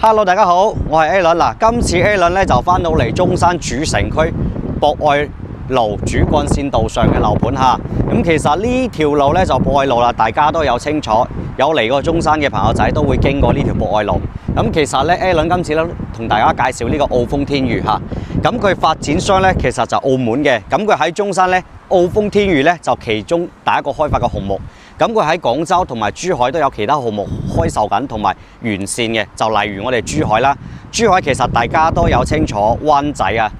Hello， 大家好，我係 A 倫嗱。今次 A 倫咧就翻到嚟中山主城區博愛路主幹線道上嘅樓盤嚇。咁其實呢條路咧就博愛路啦，大家都有清楚，有嚟過中山嘅朋友仔都會經過呢條博愛路。咁其實咧 A 倫今次咧同大家介紹呢個澳豐天譽嚇。咁佢發展商咧其實就澳門嘅，咁佢喺中山咧澳豐天譽咧就其中第一個開發嘅項目。咁佢喺廣州同埋珠海都有其他項目開售緊同埋完善嘅，就例如我哋珠海啦。珠海其實大家都有清楚，灣仔啊、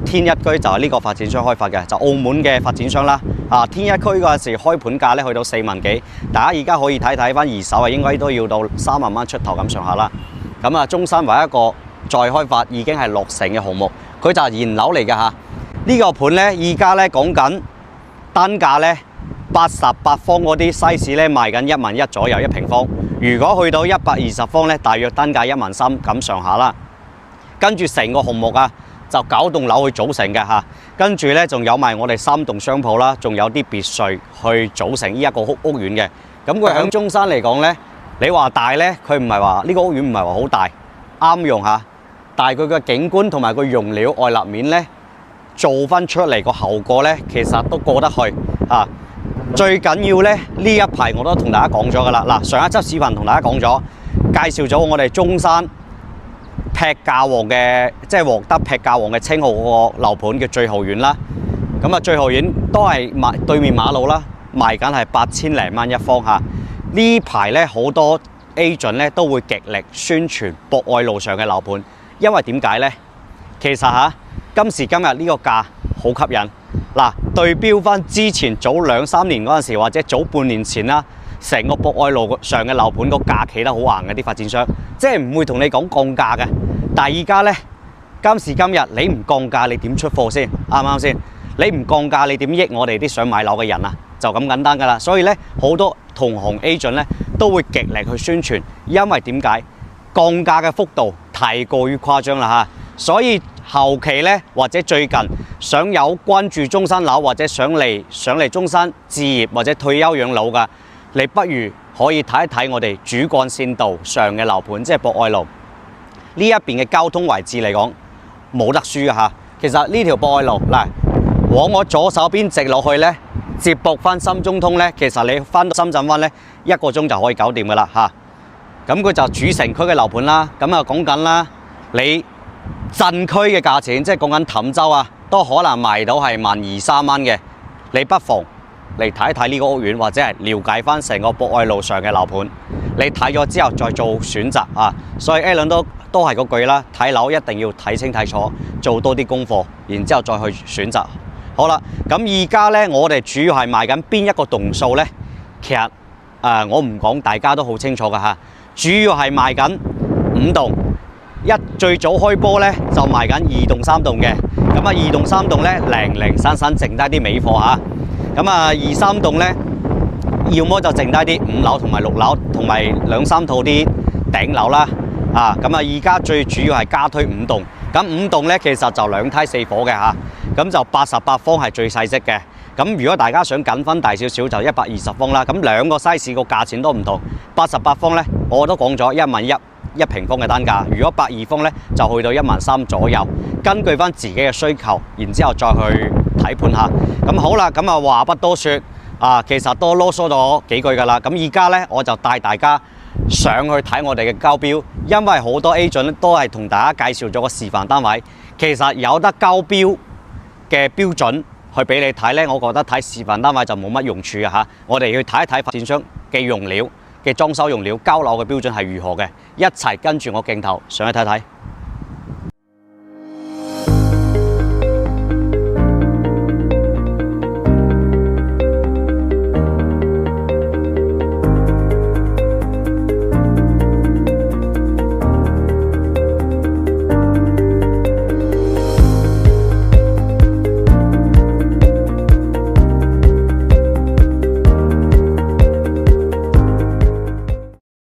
天一居就係呢個發展商開發嘅，就澳門嘅發展商啦。天一區嗰陣時開盤價咧去到4萬幾，大家而家可以睇翻二手啊，應該都要到3萬蚊出頭咁上下啦。咁啊，中山唯一一個再開發已經係落成嘅項目，佢就係現樓嚟嘅嚇。呢個盤咧，而家咧講緊單價咧。88方嗰啲 size 咧賣緊11000左右一平方，如果去到120方咧，大約單價13000咁上下啦。跟住成個項目啊，就9棟樓去組成嘅嚇，跟住咧仲有埋我哋3棟商鋪啦，仲有啲別墅去組成呢一個屋苑嘅。咁佢喺中山嚟講咧，你話大咧，佢唔係話呢個屋苑唔係話好大，啱用嚇，但係佢嘅景觀同埋個用料外立面咧，做翻出嚟個後果咧，其實都過得去嚇。最緊要咧，呢一排我都同大家講咗㗎啦。嗱，上一輯視頻同大家講咗，介紹咗我哋中山劈價王嘅，即係獲得劈價王嘅稱號嗰個樓盤嘅最豪苑啦。咁啊，最豪苑都係對面馬路啦，賣緊係8000零蚊一方嚇。呢排咧好多 agent 咧都會極力宣傳博愛路上嘅樓盤，因為點解咧？其實今時今日呢個價好吸引。嗱，對標翻之前早2-3年嗰陣時，或者早半年前啦，成個博愛路上嘅樓盤個價企得好硬嘅啲發展商，即係唔會同你講降價嘅。但係而家呢，今時今日你唔降價，你點出貨先？啱唔啱先？你唔降價，你點益我哋啲想買樓嘅人啊？就咁簡單㗎啦。所以呢，好多同行 agent 呢都會極力去宣傳，因為點解降價嘅幅度太過於誇張啦嚇。所以後期咧，或者最近想有關注中山樓，或者想嚟中山置業或者退休養老㗎，你不如可以睇一睇我哋主幹線道上嘅樓盤，即係博愛路呢一邊嘅交通位置嚟講，冇得輸㗎嚇。其實呢條博愛路嗱，往我左手邊直落去咧，接駁翻深中通咧，其實你翻到深圳灣咧1個鐘就可以搞掂㗎啦嚇。咁佢就主城區嘅樓盤啦，咁啊講緊啦，你鎮區嘅價錢，即係講緊氹洲啊，都可能賣到係12000-3蚊嘅。你不妨嚟睇一睇呢個屋苑，或者係了解翻成個博愛路上嘅樓盤。你睇咗之後再做選擇啊。所以 A 倫都係嗰句啦，睇樓一定要睇清睇楚，做多啲功課，然之後再去選擇。好啦，咁而家呢，我哋主要係賣緊邊一個棟數呢？其實我唔講，大家都好清楚㗎嚇。主要係賣緊5棟。最早開波咧就賣緊2棟3棟嘅，咁啊2棟3棟咧零零散散剩低啲尾貨嚇，咁啊2、3棟咧要麼就剩低啲5樓同埋6樓，同埋2-3套啲頂樓啦，咁啊而家最主要係加推5棟，咁5棟咧其實就2梯4伙嘅嚇，咁就88方係最細式嘅，咁如果大家想緊分大少少就120方啦，咁兩個 size 個價錢都唔同，88方咧我都講咗11000一平方嘅單價，如果82方咧就去到13000左右，根據翻自己嘅需求，然之後再去睇盤下。咁好啦，咁啊話不多說，其實都囉嗦咗幾句㗎啦。咁而家咧我就帶大家上去睇我哋嘅交標，因為好多 agent 都係同大家介紹咗個示範單位，其實有得交標嘅標準去俾你睇咧，我覺得睇示範單位就冇乜用處嘅嚇。我哋去睇一睇發展商嘅用料。嘅裝修用料、交樓嘅標準係如何嘅，一齊跟住我鏡頭上去睇睇。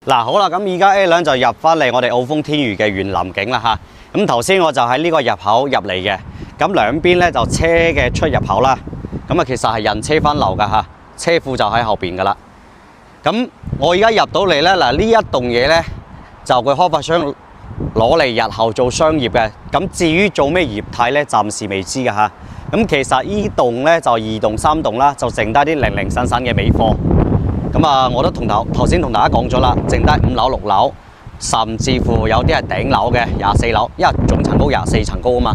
嗱，好啦，咁而家 A 倫就入翻嚟我哋澳豐天譽嘅園林景啦嚇。咁頭先我就喺呢個入口入嚟嘅，咁兩邊咧就車嘅出入口啦。咁啊，其實係人車分流噶嚇，車庫就喺後邊噶啦。咁我而家入到嚟咧，嗱呢一棟嘢咧就佢開發商攞嚟日後做商業嘅。咁至於做咩業態咧，暫時未知嘅嚇。咁其實依棟咧就2棟3棟啦，就剩低啲零零散散嘅尾貨。咁啊，我都頭先同大家講咗啦，剩低5樓6樓，甚至乎有啲係頂樓嘅24樓，因為總層高24層高啊嘛。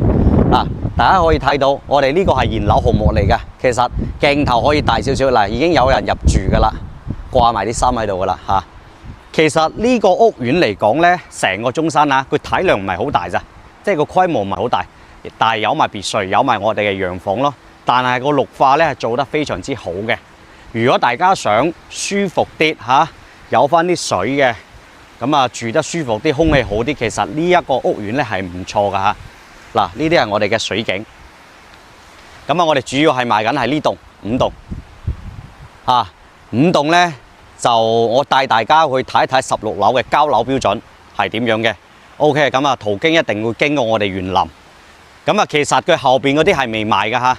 嗱，大家可以睇到，我哋呢個係現樓項目嚟嘅。其實鏡頭可以大少少嗱，已經有人入住噶啦，掛埋啲衫喺度噶啦嚇。其實呢個屋苑嚟講咧，成個中山啊，佢體量唔係好大咋，即係個規模唔係好大，但係有埋別墅，有埋我哋嘅洋房咯。但係個綠化咧係做得非常之好嘅。如果大家想舒服啲嚇，有翻啲水嘅，咁啊住得舒服啲，空氣好啲，其實呢一個屋苑咧係唔錯噶嚇。嗱，呢啲係我哋嘅水景。咁啊，我哋主要係賣緊係呢棟5棟啊，5棟咧。就我帶大家去睇一睇16樓嘅交樓標準係點樣嘅。OK， 咁啊途經一定會經過我哋園林。咁啊，其實佢後邊嗰啲係未賣嘅嚇，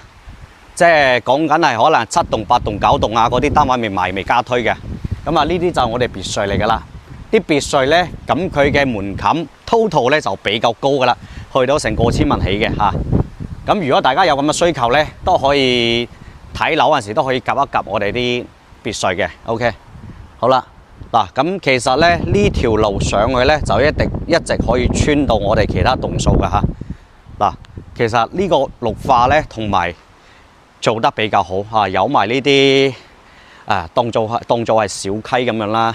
即係講緊係可能7棟、8棟、9棟啊嗰啲單位未賣、未加推嘅。咁啊，呢啲就我哋別墅嚟㗎啦。啲別墅咧，咁佢嘅門檻 total 咧就比較高㗎啦，去到成過千萬起嘅嚇。咁如果大家有咁嘅需求咧，都可以睇樓嗰陣時都可以夾一夾我哋啲別墅嘅。OK。好啦，嗱咁其實咧呢條路上去咧就一直可以穿到我哋其他棟數嘅嚇。嗱，其實呢個綠化咧同埋做得比較好嚇，有埋呢啲當做係小溪咁樣啦，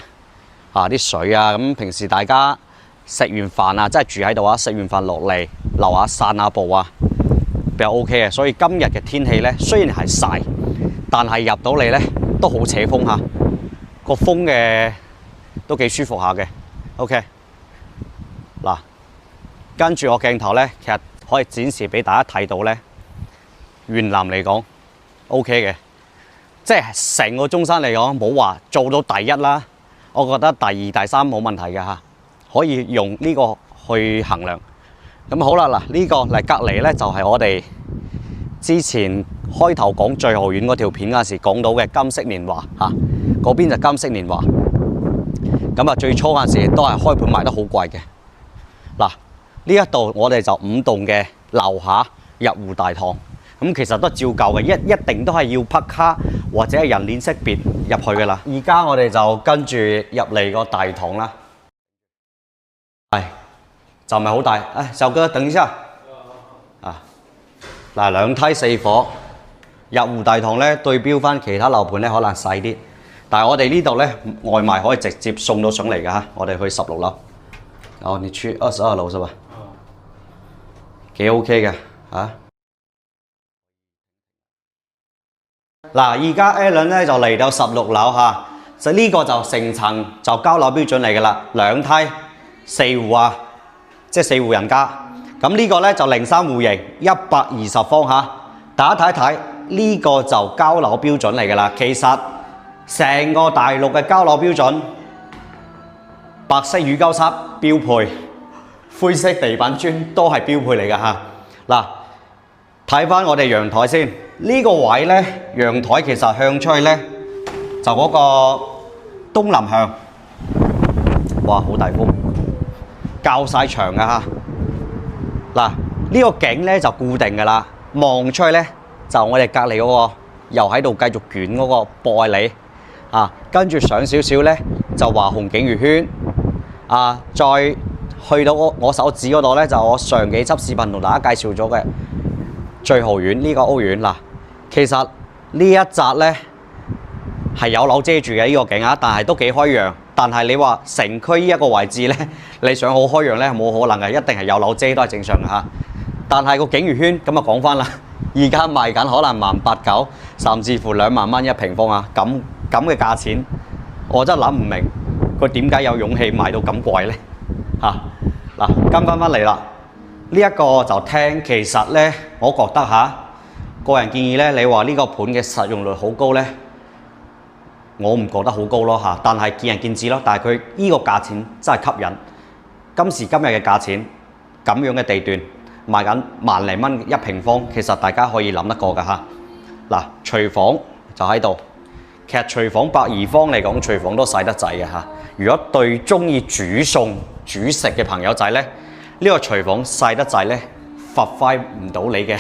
啲水啊，咁平時大家食完飯啊，即係住喺度啊，食完飯落嚟樓下散下步啊，比較 OK 嘅。所以今日嘅天氣咧雖然係曬，但係入到嚟咧都好扯風嚇。個風嘅都幾舒服下嘅 ，OK。嗱，跟住我鏡頭咧，其實可以展示俾大家睇到咧，園林嚟講 OK 嘅，即係成個中山嚟講冇話做到第一啦，我覺得第二、第三冇問題嘅嚇，可以用呢個去衡量。咁好啦，嗱呢個嚟隔離咧就係我哋之前開頭講最豪苑嗰條片嗰陣時講到嘅金色年華嚇。嗰邊就金色年華，咁啊最初嗰陣時都係開盤賣得好貴嘅。嗱，呢一度我哋就5棟嘅樓下入戶大堂，咁其實都照舊嘅，一定都係要拍卡或者係人臉識別入去嘅啦。而家我哋就跟住入嚟個大堂啦，係就唔係好大。小哥等一下啊，嗱2梯4伙入戶大堂咧，對標翻其他樓盤咧可能細啲。但係我哋呢度咧外賣可以直接送到上嚟㗎嚇，我哋去16樓。哦，你去22樓是吧？幾 OK 嘅嚇。嗱，而家 Alan 咧就嚟到16樓嚇，就呢個就成層就交樓標準嚟㗎啦，2梯4戶啊，即係4戶人家。咁呢個咧就03戶型120方嚇，大家睇一睇呢個就交樓標準嚟㗎啦。其實成個大陸嘅交樓標準，白色乳膠漆標配，灰色地板磚都係標配嚟㗎嚇。嗱，睇翻我哋陽台先，呢個位咧陽台其實向出去咧就嗰個東南向，哇好大風，校晒牆㗎嚇。嗱，呢個景咧就固定㗎啦，望出去咧就我哋隔離嗰個又喺度繼續捲嗰個博愛里。跟住上少少咧就華虹景悅圈，再去到我手指嗰度咧就我上幾輯視頻同大家介紹咗嘅最豪苑呢個屋苑。嗱，其實呢一紮咧係有樓遮住嘅呢個景啊，但係都幾開揚。但係你話城區呢一個位置咧，你想好開揚咧冇可能嘅，一定係有樓遮都係正常嘅嚇。但係個景悅圈咁啊講翻啦，而家賣緊可能18900，甚至乎2萬蚊1平方啊咁嘅價錢，我真係諗唔明佢點解有勇氣賣到咁貴呢？嗱，跟翻嚟啦，呢一個就聽，其實呢，我覺得個人建議呢，你話呢個盤嘅實用率好高呢，我唔覺得好高咯嚇，但係見仁見智咯。但係佢呢個價錢真係吸引，今時今日嘅價錢，咁樣嘅地段賣緊萬零蚊1平方，其實大家可以諗得過㗎嚇。嗱，廚房就喺度。其實廚房120方嚟講，廚房都細得滯嘅嚇。如果對中意煮餸煮食嘅朋友仔咧，呢個廚房細得滯咧，發揮唔到你嘅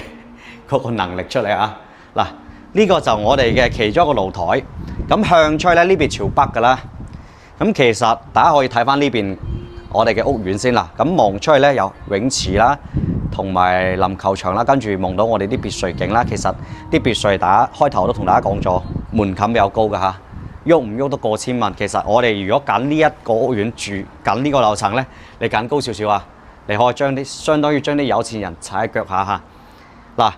嗰個能力出嚟啊！嗱，呢個就我哋嘅其中一個露台。咁向出咧，呢邊朝北㗎啦。咁其實大家可以睇翻呢邊我哋嘅屋苑先啦。咁望出去咧有泳池啦，同埋籃球場啦，跟住望到我哋啲別墅景啦。其實啲別墅大家開頭都同大家講咗，門檻比較高㗎嚇，喐唔喐都過千萬。其實我哋如果揀呢一個屋苑住緊呢個樓層咧，你揀高少少啊，你可以相當於將啲有錢人踩喺腳下嚇。嗱，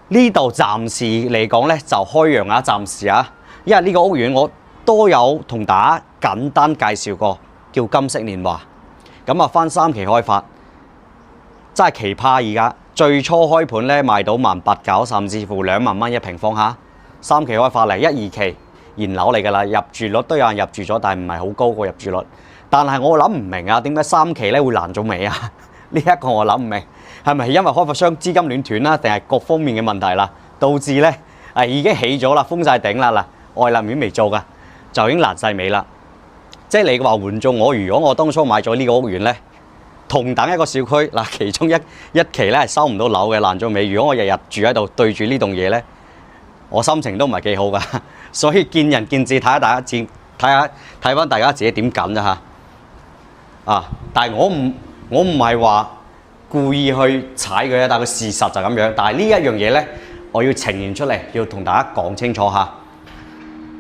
呢度暫時嚟講咧就開揚啊，暫時啊，因為呢個屋苑我都有同大家簡單介紹過，叫金色年華。咁啊，翻3期開發，真係奇葩！而家最初開盤咧賣到18,900，甚至乎2萬蚊一平方嚇。3期開發嚟1、2期現樓嚟㗎啦，入住率都有人入住咗，但係唔係好高個入住率。但係我諗唔明啊，點解3期咧會爛咗尾啊？呢一個我諗唔明，係咪因為開發商資金鏈斷啦，定係各方面嘅問題啦，導致咧已經起咗啦，封晒頂啦嗱，外立面未做㗎，就已經爛晒尾啦。即係你話換做我，如果我當初買咗呢個屋苑咧，同等一個小區嗱，其中一期咧係收唔到樓嘅爛咗尾。如果我日日住喺度對住呢棟嘢咧，我心情都唔係幾好㗎。所以見仁見智，睇翻大家自己點揀咋嚇。啊！但係我唔係話故意去踩佢啊，但係個事實就咁樣。但係呢一樣嘢咧，我要呈現出嚟，要同大家講清楚嚇。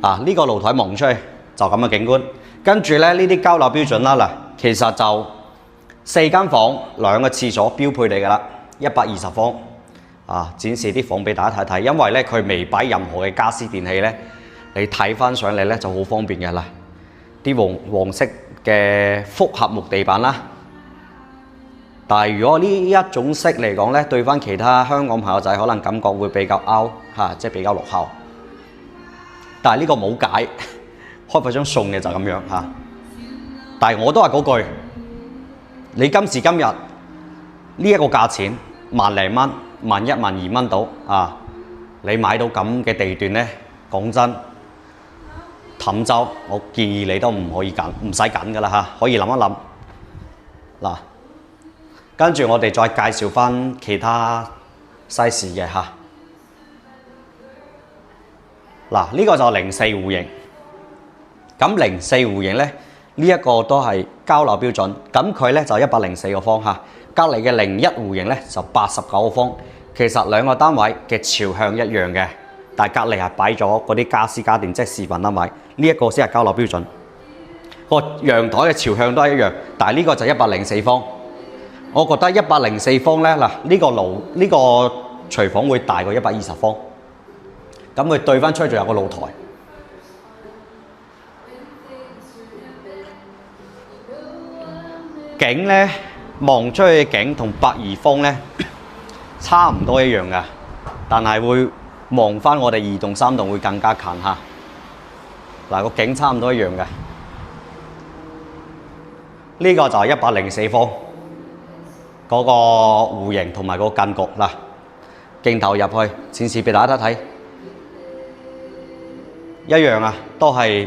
啊！呢個露台望出去就咁嘅景觀，跟住咧呢啲交樓標準啦嗱，其實就4間房2個廁所標配嚟㗎啦，120方。啊！展示啲房俾大家睇睇，因為咧佢未擺任何嘅家私電器咧，你睇翻上嚟咧就好方便嘅啦。啲黃色嘅複合木地板啦，但係如果呢一種色嚟講咧，對翻其他香港朋友仔可能感覺會比較 out 嚇，即係比較落後。但係呢個冇解，開發商送嘅就咁樣嚇。但係我都係嗰句，你今時今日呢一個價錢萬零蚊，1萬2蚊到啊，你買到咁嘅地段咧，講真。氹洲，我建議你都唔可以揀，唔使揀㗎啦嚇，可以諗一諗。嗱，跟住我哋再介紹翻其他西事嘅嚇。嗱，呢個就04戶型。咁04戶型咧，呢一個都係交樓標準。咁佢咧就104個方嚇，隔離嘅01戶型咧就89個方。其實2個單位嘅朝向一樣嘅。但係隔離係擺咗嗰啲家私家電，即係示範單位，呢一個先係交樓標準。個陽台嘅朝向都係一樣，但係呢個就104方。我覺得104方咧，嗱呢個廚房會大過120方。咁佢對翻出去仲有個露台。景咧望出去嘅景同82方咧差唔多一樣㗎，但係會。望翻我哋2棟3棟會更加近嚇，嗱個景差唔多一樣嘅，呢個就係104方嗰個戶型同埋個間局嗱，鏡頭入去展示俾大家睇，一樣啊，都係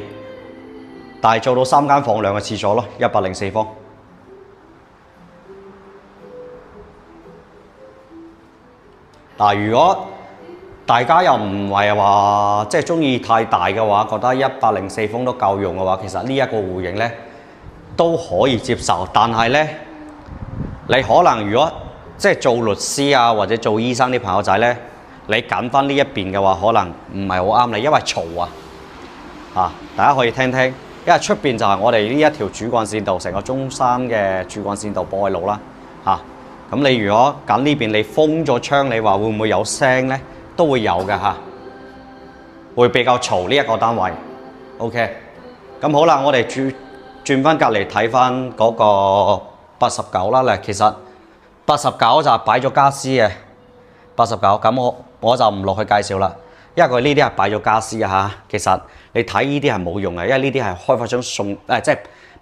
大做到3間房2個廁所咯，104方。嗱，如果大家又唔係話即係中意太大嘅話，覺得104方都夠用嘅話，其實呢一個戶型咧都可以接受。但係咧，你可能如果即係做律師啊或者做醫生啲朋友仔咧，你揀翻呢一邊嘅話，可能唔係好啱你，因為嘈啊。啊，大家可以聽聽，因為出邊就係我哋呢一條主幹線道，成個中山嘅主幹線道博愛路啦。嚇，咁你如果揀呢邊，你封咗窗，你話會唔會有聲咧？都會有嘅嚇，會比較嘈呢一個單位。OK， 咁好啦，我哋轉翻隔離睇翻嗰個89啦。咧，其實89就係擺咗家私嘅89，咁我就唔落去介紹啦，因為佢呢啲係擺咗家私嘅嚇。其實你睇呢啲係冇用嘅，因為呢啲係開發商送即係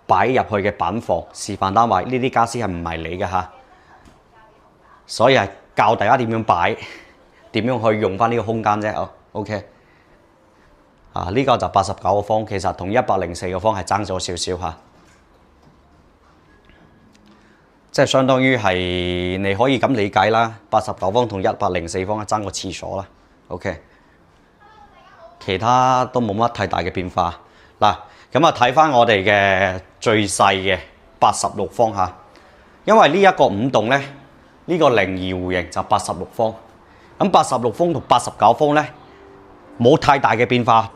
擺入去嘅板房示範單位，呢啲家私係唔係你嘅嚇，所以係教大家點樣擺。點樣去用翻呢個空間啫？哦 ，OK， 啊呢個就89個方，其實同104個方係爭咗少少嚇。即係相當於係你可以咁理解啦，89方同104方爭個廁所啦。OK， 其他都冇乜太大嘅變化。嗱，咁啊睇翻我哋嘅最細嘅86方嚇，因為呢一個5棟咧，呢個靈異戶型就86方，咁86方同89方咧冇太大嘅變化，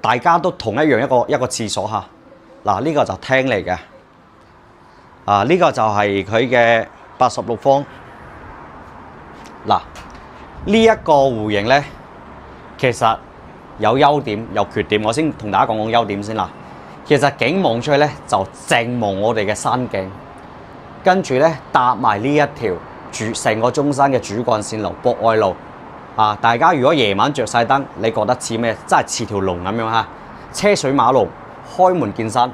大家都同一樣一個廁所嚇。嗱，呢個就廳嚟嘅。呢個就係佢嘅86方。嗱，呢一個戶型咧，其實有優點有缺點。我先同大家講講優點先啦。其實景望出去咧就正望我哋嘅山景，跟住咧搭埋呢一條成個中山嘅主幹線路博愛路。大家如果夜晚着晒燈，你覺得似咩？真係似條龍咁樣嚇，車水馬龍，開門見山，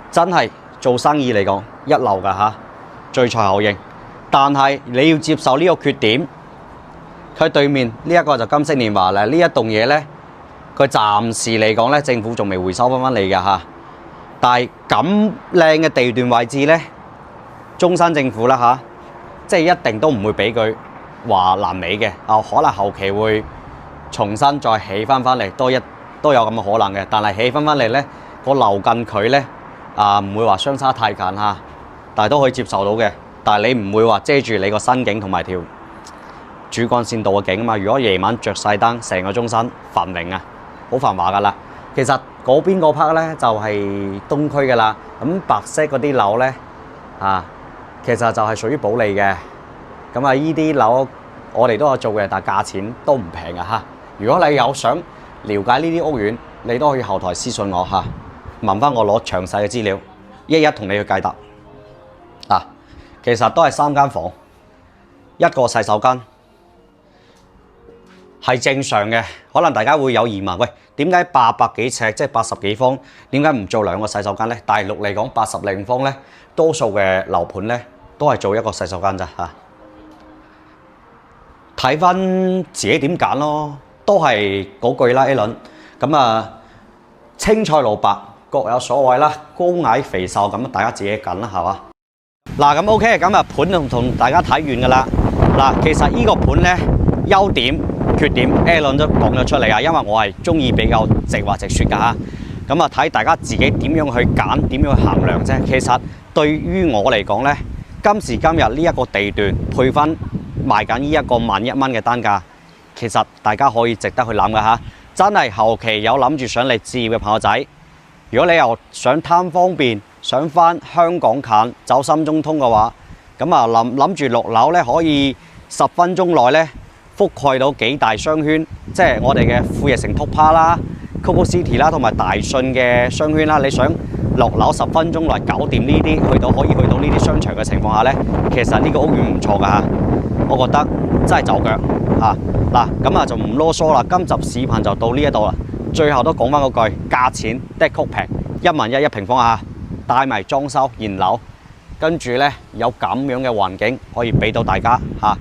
真係做生意嚟講一流㗎嚇，最財後應。但係你要接受呢個缺點，佢對面呢一個就金色年華啦。呢一棟嘢咧，佢暫時嚟講咧，政府仲未回收翻嚟㗎嚇。但係咁靚嘅地段位置咧，中山政府啦嚇，即係一定都唔會俾佢話爛尾嘅。可能後期會重新再起翻嚟，都有咁嘅可能嘅。但係起翻嚟咧，個樓近佢咧唔會話相差太近嚇，但係都可以接受到嘅。但係你唔會話遮住你個新景同埋條主幹線道嘅景啊嘛。如果夜晚着晒燈，成個中山繁榮啊，好繁華噶啦。其實嗰邊嗰 part 咧就係東區噶啦。咁白色嗰啲樓咧其實就係屬於保利嘅。咁依啲樓我哋都有做嘅，但係價錢都唔平啊嚇。如果你有想了解呢啲屋苑，你都可以後台私信我嚇，問翻我攞詳細嘅資料，一一同你去解答。其實都係3間房，一個洗手間，係正常嘅。可能大家會有疑問，喂，點解800幾尺，即係80幾方，點解唔做2個洗手間呢？大陸嚟講80零方呢，多數嘅樓盤呢都係做一個洗手間咋嚇。睇翻自己點揀咯，都係嗰句啦 ，A 輪。咁青菜蘿蔔各有所謂啦，高矮肥瘦咁大家自己揀啦，係嘛？嗱，咁 OK， 咁盤同大家睇完噶啦。嗱，其實呢個盤咧優點缺點 ，A 輪都講咗出嚟啊。因為我係中意比較直話直說噶嚇。咁睇大家自己點樣去揀，點樣去衡量啫。其實對於我嚟講咧，今時今日呢一個地段配翻賣緊呢一個11000蚊嘅單價，其實大家可以值得去諗噶嚇。真係後期有諗住上嚟置業嘅朋友仔，如果你又想貪方便，想翻香港近走深中通嘅話，咁諗住落樓咧，可以10分鐘內咧覆蓋到幾大商圈，即係我哋嘅富逸城 Tupper 啦、Coco City 啦，同埋大信嘅商圈啦。你想落樓10分鐘內搞掂呢啲，可以去到呢啲商場嘅情況下咧，其實呢個屋苑唔錯㗎嚇，我覺得真係走腳嚇。嗱，咁就唔囉嗦啦，今集視頻就到呢一度啦。最後都講翻嗰句，價錢的確平，11000一平方啊，帶埋裝修現樓，跟住咧有咁樣嘅環境可以俾到大家嚇。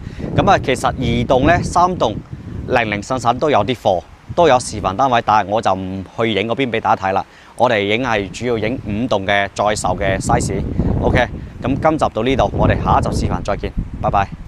其實2棟咧3棟零零散散都有啲貨，都有示範單位，但係我就唔去影嗰邊俾大家睇啦。我哋影係主要影5棟嘅在售嘅 size。OK， 咁今集到呢度，我哋下一集視頻再見，拜拜。